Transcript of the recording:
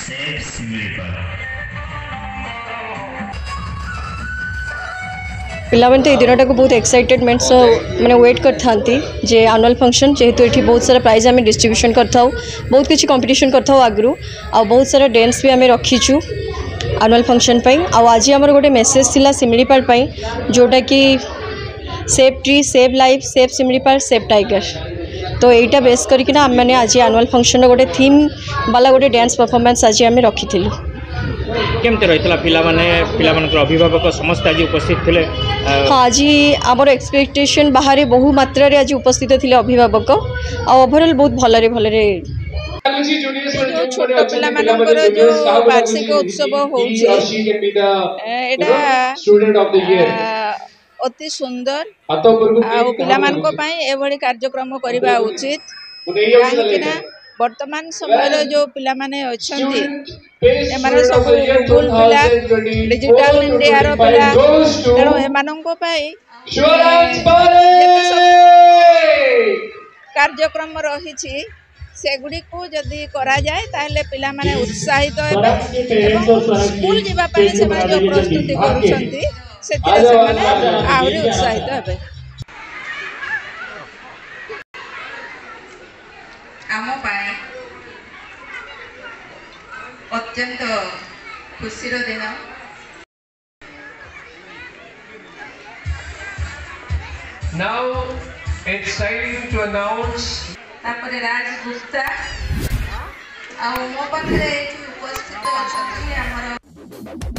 Safe Similipal पिलाମାନେ तो दिनटा को बहुत एक्साइटेडमेंट सो मैंने वेट कर थांती जे एनुअल फंक्शन जेहेतु ये बहुत सारा प्राइज आम डिस्ट्रीब्यूशन करथाउ बहुत किसी कंपटीशन करथाउ आगु आ बहुत सारा डांस भी आम रखीचु एनुअल फंक्शन पई आ आज आमर गोटे मेसेज थिला सिमिलिपाल पई जोटा कि safe tree save life safe Similipal safe tiger तो यहीटा बेस करके आम मैंने आज एनुअल फंक्शन गोटे थीम वाला गोटे डांस परफॉर्मेंस आज आम रखी केमती रही पिला अभिभावक समस्त आज उपस्थित थे। हाँ आज आमर एक्सपेक्टेशन बाहर बहु मात्रा आज उपस्थित थे अभिभावक ओवरऑल बहुत भलरे भलरे छोट पिला जो वार्षिक उत्सव अति सुंदर पिला कार्यक्रम करने उचित कहीं वर्तमान समय जो पिला माने अछंती एमाने सब गूगल पिला डिजिटल इंडिया रो पिला तेणु एमानंको पाई कार्यक्रम रही सेगुड़ी को जदि करा जाए ताहले पिला माने उत्साहित हेबे स्कूल जीवा पाई से माने जो प्रस्तुति करूछंती सेतिरे से माने आहुरी उत्साहित हेबे आमो पाए अत्यंत खुशी दिन Now it's time to announce तापरे राज गुप्ता आ मो पाखरे उपस्थित अछंती हमर